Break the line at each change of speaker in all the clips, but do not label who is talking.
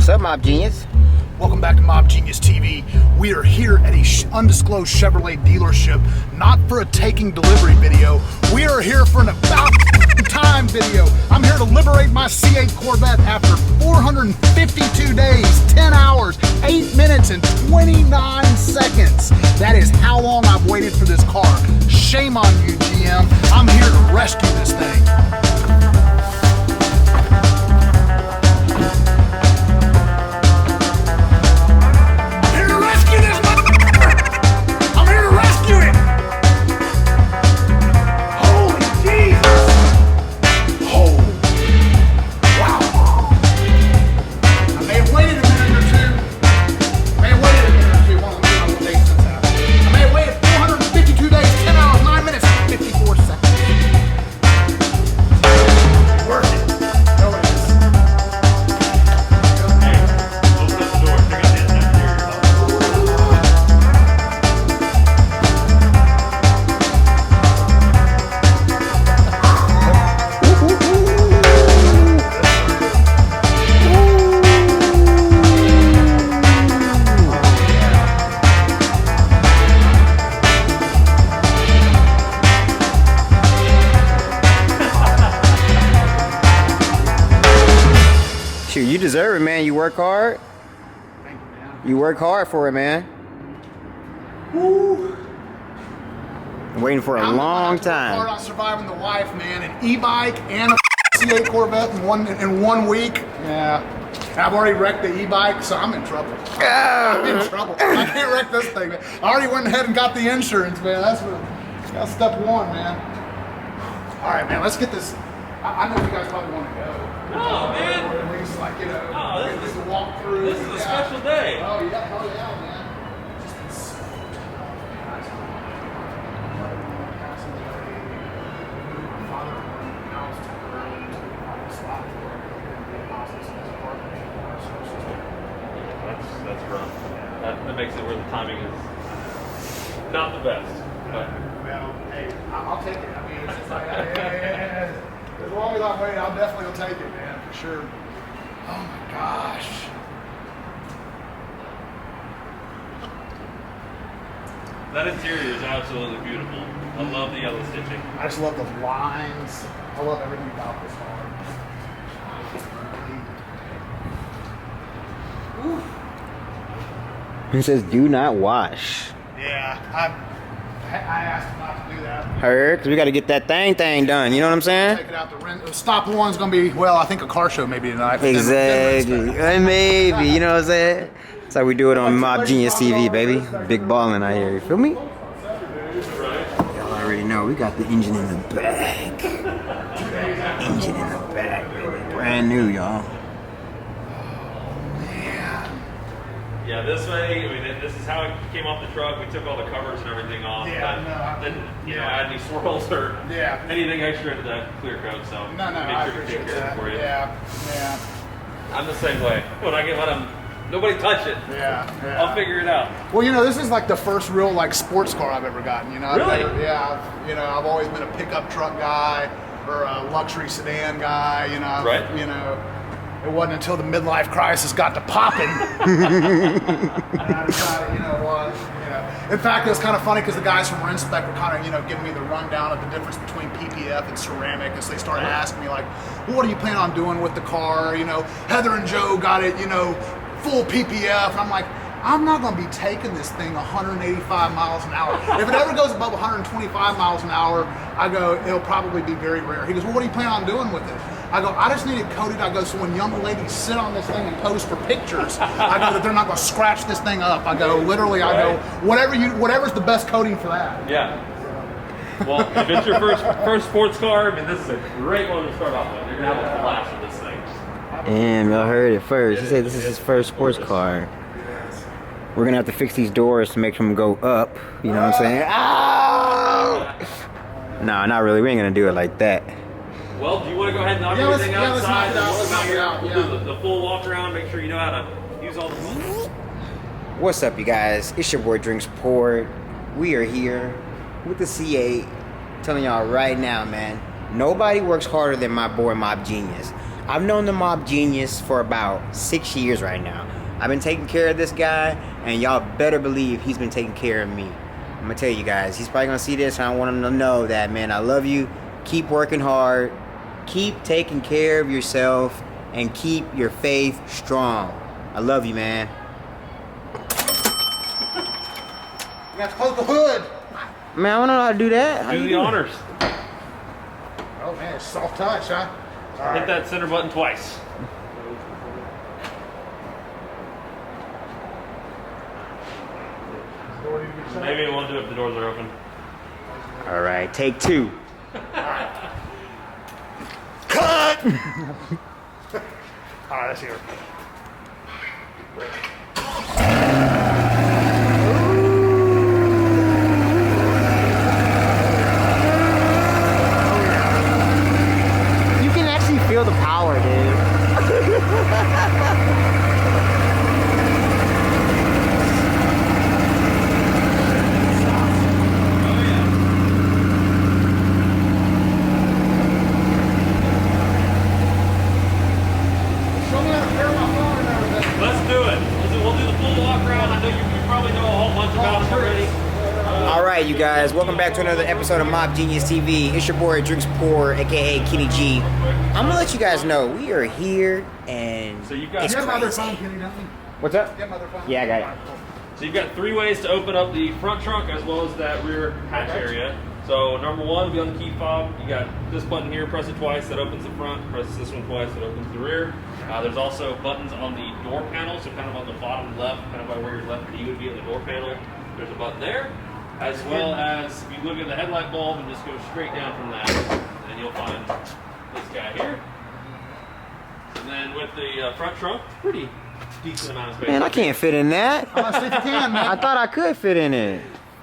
What's up, Mob Genius?
Welcome back to Mob Genius TV. We are here at a undisclosed Chevrolet dealership, not for a taking delivery video. We are here for an about time video. I'm here to liberate my C8 Corvette after 452 days, 10 hours, 8 minutes, and 29 seconds. That is how long I've waited for this car. Shame on you, GM. I'm here to rescue this thing.
You deserve it, man. You work hard.
Thank you, man.
You work hard for it, man.
Woo.
I'm waiting for a long time.
Hard on surviving the wife, man. An e-bike and a C8 Corvette in one week. Yeah. And I've already wrecked the e-bike, so I'm in trouble. I'm in trouble. I can't wreck this thing, man. I already went ahead and got the insurance, man. That's step one, man. All right, man. Let's get this. I know you guys probably want to go.
Oh, man.
Or at least, like, you know,
this
just a walk through.
This is a special day.
Oh, yeah, man. Just been so tough, man. I just passing away. My father worked in the house temporarily to the slot for it. And the hospice in his apartment. So it's just
That's rough. That makes it where the timing is not the best. But
well, hey, I'll take it. I mean, it's just like, yeah. As long as I wait, I'll definitely will take it, man, for sure. Oh my gosh.
that interior is absolutely beautiful. I love the yellow stitching.
I just love the lines. I love everything about this car.
He says, do not wash.
Yeah, I asked him not to do that.
Heard? Because we got to get that thing done. You know what I'm saying?
Take it out the rent. Stop one's going to be, well, I think a car show maybe tonight.
Exactly. Maybe. You know what I'm saying? That's how we do it on Mob Genius TV, baby. Big ballin' out here. You feel me? Y'all already know. We got the engine in the back. Engine in the back, baby. Brand new, y'all.
Yeah, this way, I mean, this is how it came off the truck. We took all the covers and everything off.
Yeah,
but didn't, add any swirls or anything extra into that clear coat. So
No, I appreciate that.
For you.
Yeah.
I'm the same way. When I get let them, nobody touch it.
Yeah.
I'll figure it out.
Well, you know, this is like the first real like sports car I've ever gotten. You know,
Really?
I've always been a pickup truck guy or a luxury sedan guy. You know,
Right.
You know, it wasn't until the midlife crisis got to popping. And I decided, you know what? In fact, it was kind of funny because the guys from Rinspec were kind of, giving me the rundown of the difference between PPF and ceramic, and so they started asking me like, well, what are you planning on doing with the car? Heather and Joe got it, full PPF, and I'm like, I'm not going to be taking this thing 185 miles an hour. If it ever goes above 125 miles an hour, I go, it'll probably be very rare. He goes, well, what are you planning on doing with it? I go, I just need it coated. I go, so when young ladies sit on this thing and pose for pictures, I go, that they're not going to scratch this thing up. I go, literally, I go, whatever's the best coating for that.
Yeah. Well, if it's your first sports car, I mean, this is a great one to start off with. You're going to have a blast with this thing.
And y'all heard it first. He said this is his first sports car. We're going to have to fix these doors to make them go up. You know what I'm saying? Oh! No, not really. We ain't going to do it like that.
Well, do you want to go ahead and knock everything outside? Let's knock it out. We'll do the full walk around, make sure you know how to use all the...
What's up, you guys? It's your boy Drinks Port. We are here with the C8. Telling y'all right now, man, nobody works harder than my boy Mob Genius. I've known the Mob Genius for about 6 years right now. I've been taking care of this guy, and y'all better believe he's been taking care of me. I'm gonna tell you guys, he's probably gonna see this, and I want him to know that, man, I love you. Keep working hard. Keep taking care of yourself, and keep your faith strong. I love you, man.
You have to close the hood.
Man, I don't know how to do that. How
Do
you
the
do it?
honors.
Oh man, it's soft touch, huh? All
Hit
right.
that center button twice. Maybe it won't do it if the doors are open.
All right, take 2.
Cut! All right, let's hear it.
You can actually feel the power, dude.
Show me how to pair my phone and everything.
Let's do it. We'll do the full walk around. I know you probably know a whole bunch about it already.
All right, you guys, welcome back to another episode of Mob Genius TV. It's your boy Drinks Poor, aka Kenny G. I'm gonna let you guys know we are here, and
So you've got-
it's
You have my other
crazy.
phone, Kenny, don't you?
What's up?
You have my other phone?
Yeah, I got it.
So you've got 3 ways to open up the front trunk as well as that rear hatch area. So number 1 will be on the key fob. You got this button here, press it twice, that opens the front. Press this one twice, that opens the rear. There's also buttons on the door panel, so kind of on the bottom left, kind of by where your left knee would be on the door panel. There's a button there. As well as if you look at the headlight bulb and just go straight down from that, then you'll find this guy here. And then with the front trunk, pretty decent amount of space.
Man, I can't fit in that.
Oh, see if you can, man.
I thought I could fit in it.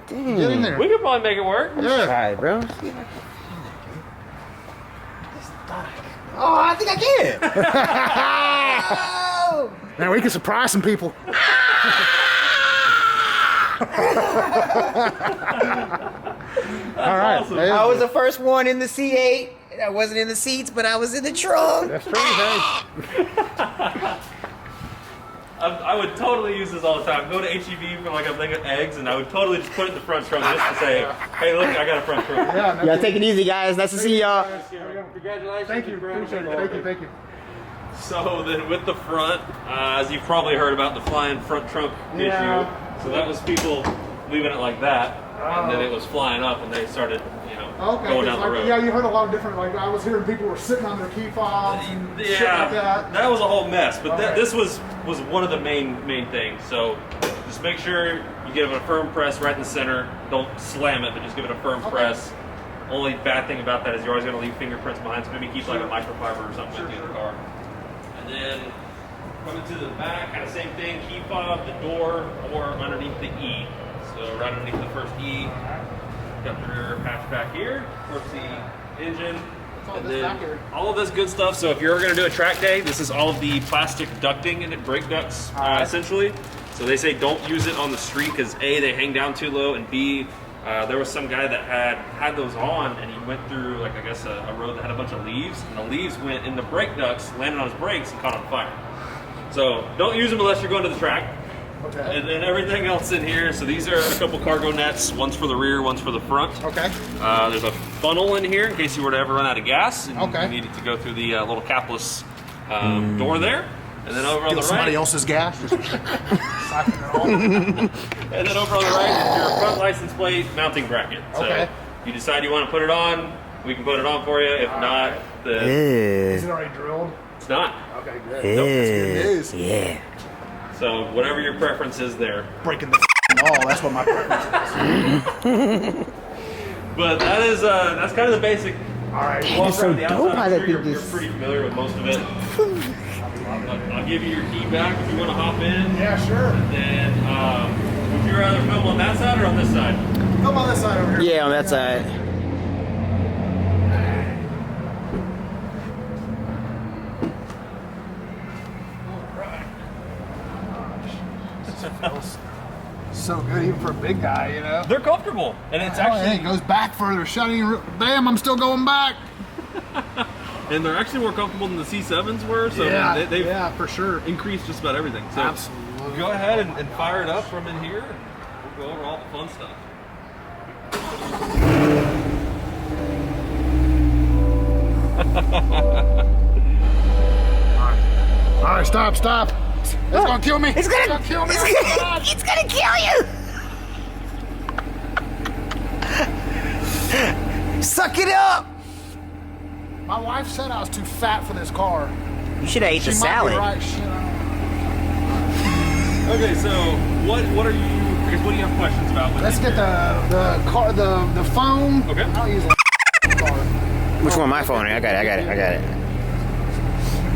Dang.
Get in there.
We could probably make it work.
All
Yeah.
right, bro. Oh, I think I can.
Man, we can surprise some people. All right.
awesome.
There you
I
go.
was the first one in the C8. I wasn't in the seats, but I was in the trunk.
That's true, hey.
I would totally use this all the time. Go to HEB for like a thing of eggs, and I would totally just put it in the front trunk just to say, "Hey, look, I got a front trunk."
Yeah, no,
Y'all take it easy, guys. Nice to see y'all.
Congratulations!
thank you. Appreciate it. Thank you. Thank you.
So then, with the front, as you've probably heard about the flying front trunk
Yeah.
issue, so that was people leaving it like that, and then it was flying up, and they started,
Okay.
going
'cause
down the road.
Yeah, you heard a lot of different. Like I was hearing people were sitting on their key fobs and shit
Yeah,
like that.
that was a whole mess. But
Okay.
this was one of the main things. So just make sure you give it a firm press right in the center. Don't slam it, but just give it a firm press. Only bad thing about that is you're always going to leave fingerprints behind. So maybe keep like a microfiber or something with you in the car. And then coming to the back, kind of same thing. Key fob, the door, or underneath the E. So right underneath the first E. Got the rear hatch back here. Of course, the engine.
all
And
this
then
back here?
all of this good stuff. So if you're going to do a track day, this is all of the plastic ducting in it, brake ducts, essentially. So they say don't use it on the street because A, they hang down too low, and B, there was some guy that had those on, and he went through like I guess a road that had a bunch of leaves, and the leaves went in the brake ducts, landed on his brakes, and caught on fire. So don't use them unless you're going to the track.
Okay.
And then everything else in here. So these are a couple cargo nets. One's for the rear, one's for the front.
Okay.
There's a funnel in here in case you were to ever run out of gas and
Okay.
you needed to go through the little capless door there. And then over on the
Somebody
right,
else's gas. Just siphon it all.
and then over on the right is your front license plate mounting bracket. So
Okay.
if you decide you want to put it on, we can put it on for you. If not, then
Is it already drilled?
it's not.
Okay, good.
Yeah.
news.
Yeah.
So whatever your preference is there.
Breaking the wall. That's what my preference is.
But that is that's kind of the basic.
All right.
Walk
It's so
around the
dope
outside.
how
I'm
that
sure you're
thing just-
pretty familiar with most of it. I'll give you your key back if you want to hop in.
Yeah, sure.
And then, would you rather film on that side or on this side?
Come on this side over here.
Yeah, on that side.
Feels so good, even for a big guy, you know.
They're comfortable, and it's
Oh, hey,
actually
it goes back further. Shutting. Damn, I'm still going back.
And they're actually more comfortable than the C7s were, so
Yeah,
they've
for sure.
increased just about everything. So
Absolutely.
go ahead and fire it up from in here. We'll go over all the fun stuff.
All right, stop. It's gonna kill me.
It's gonna
kill me.
It's gonna kill you. Suck it up.
My wife said I was too fat for this car.
You should have ate the
She might
salad.
be right. Shit, I
Okay, so what are you? I guess what do you have questions about?
don't know. Let's get the car, the phone.
Okay.
I'll use a car.
Which one? My phone? I got it.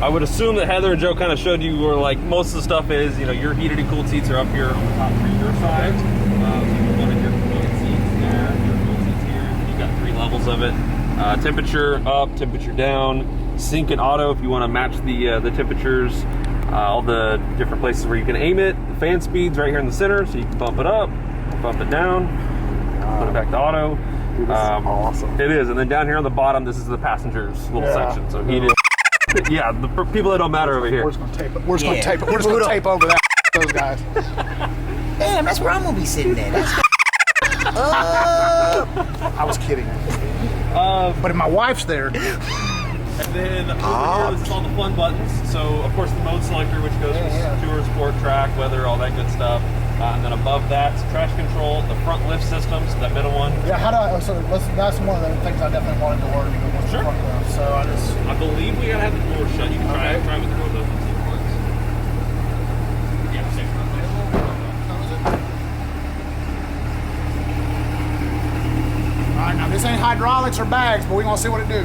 I would assume that Heather and Joe kind of showed you where like most of the stuff is. You know, your heated and cooled seats are up here on the top for your side. So you one of your heated seats there, your cooled seats here. And you've got 3 levels of it. Temperature up, temperature down, sync and auto if you want to match the temperatures. All the different places where you can aim it. The fan speed's right here in the center, so you can bump it up, bump it down, put it back to auto.
Dude, this is awesome.
It is, and then down here on the bottom, this is the passengers little section. So heated. Yeah, the people that don't matter over here.
We're just gonna tape it. We're just gonna
Yeah.
tape it. We're just gonna tape over that. Those guys.
Damn, that's where I'm gonna be sitting at. That's
I was kidding. But if my wife's there,
And then over here, this is all the fun buttons. So, of course, the mode selector, which goes with tour, sport, track, weather, all that good stuff. And then above that, trash control, the front lift system, so that middle one.
yeah. How do I? So that's one of the things I definitely wanted to learn.
Sure.
So I just.
I believe we gotta have the door shut. You can try with the doors open, see if it works. Yeah, same.
All right, now this ain't hydraulics or bags, but we're gonna see what it do.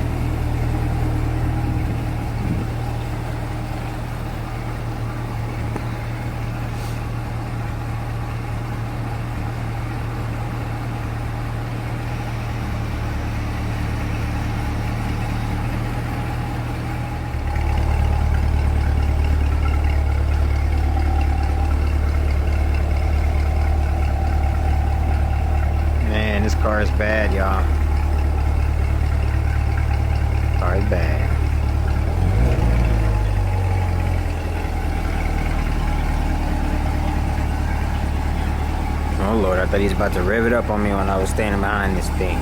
Man, this car is bad, y'all. Car is bad. Oh Lord, I thought he was about to rev it up on me when I was standing behind this thing.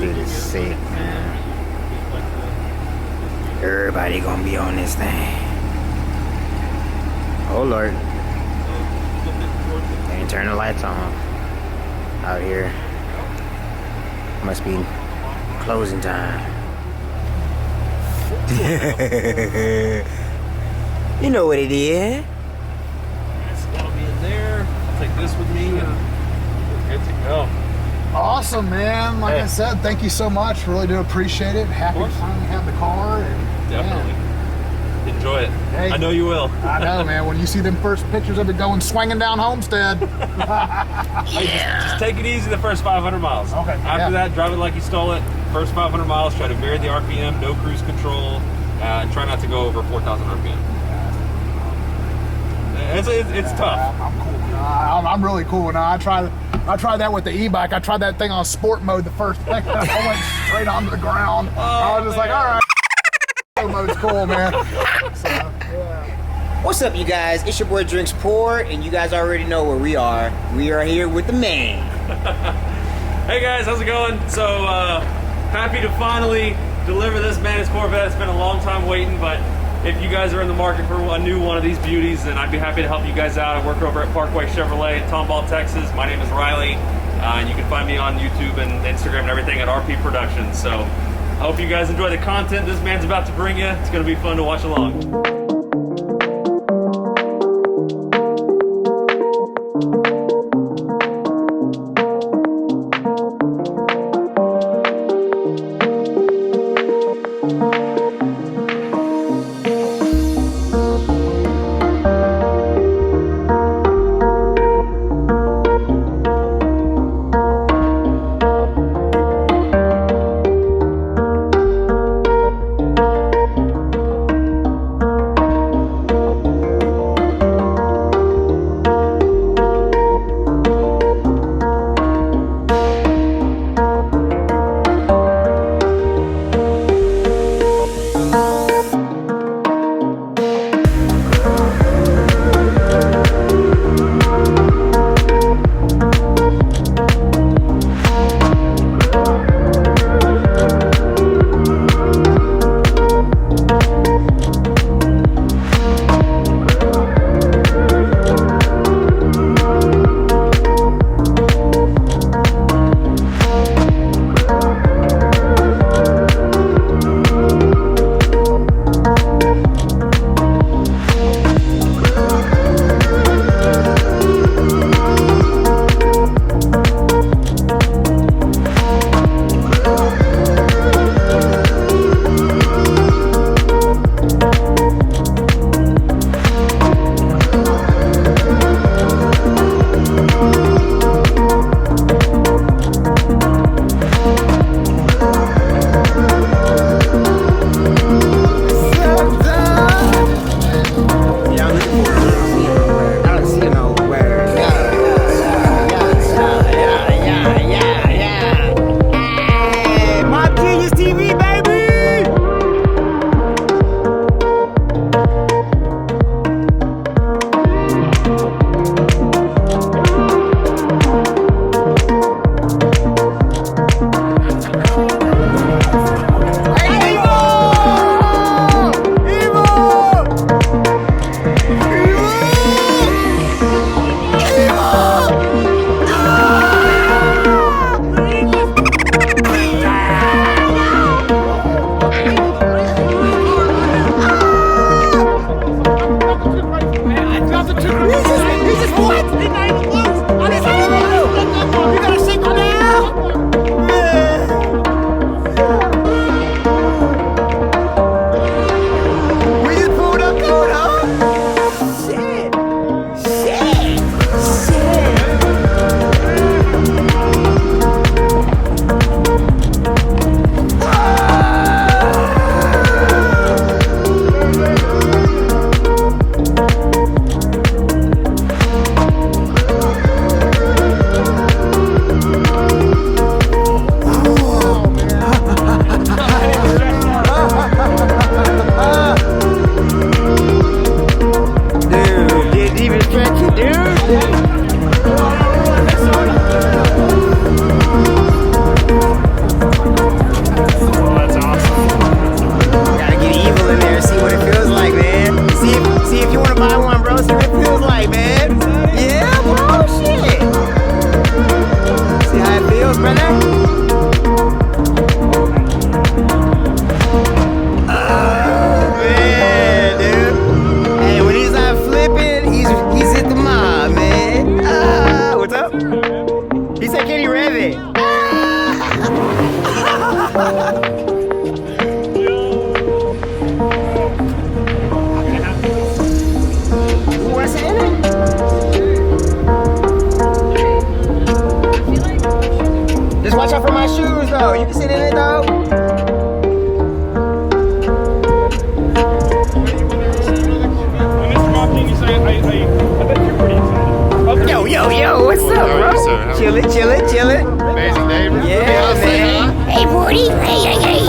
Dude is sick, man. Everybody gonna be on this thing. Oh Lord. They ain't turn the lights on out here. Must be closing time. You know what it is.
That'll be in there. I'll take this with me and we're good to go.
Awesome, man. Like I said, thank you so much. Really do appreciate it. Happy to finally have the car. And,
Definitely. Enjoy it.
Hey.
I know you will.
I know, man. When you see them first pictures of it going swinging down Homestead.
Just take it easy the first 500 miles.
Okay,
After that, drive it like you stole it. First 500 miles, try to vary the RPM, no cruise control, and try not to go over 4,000 RPM. It's tough.
I'm cool. I'm really cool now. I tried that with the e-bike. I tried that thing on sport mode the first thing. I went straight onto the ground. I was just like, all right. Mode's cool, man. So, yeah.
What's up, you guys? It's your boy Drinks Pour, and you guys already know where we are. We are here with the man.
Hey guys, how's it going? So happy to finally deliver this man's Corvette. It's been a long time waiting, but if you guys are in the market for a new one of these beauties, then I'd be happy to help you guys out. I work over at Parkway Chevrolet in Tomball, Texas. My name is Riley, and you can find me on YouTube and Instagram and everything at RP Productions. So I hope you guys enjoy the content this man's about to bring you. It's going to be fun to watch along.
Chillin', chillin', chillin'.
Amazing neighbor.
Yeah, man.
Hey, Woody. Hey, hey, hey.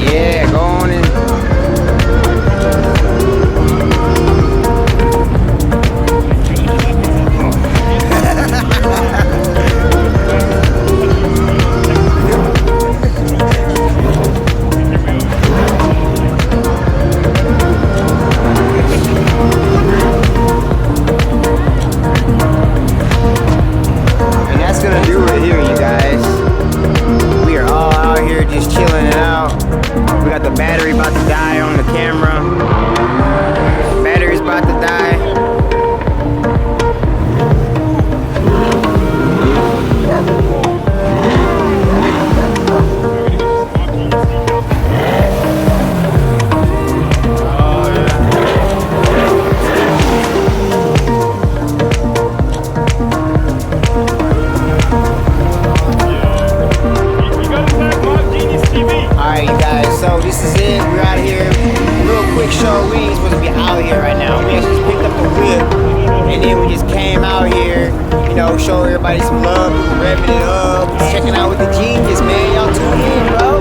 Yeah, go on in. And that's gonna do it here, you guys. We are all out here just chilling out. We got the battery about to die on the camera. Battery's about to die. Alright, you guys, so this is it. We're out here. Real quick show. We ain't supposed to be out here right now. We actually just picked up the whip and then we just came out here, you know, show everybody some love, revving it up, checking out with the genius, man. Y'all tune in, bro.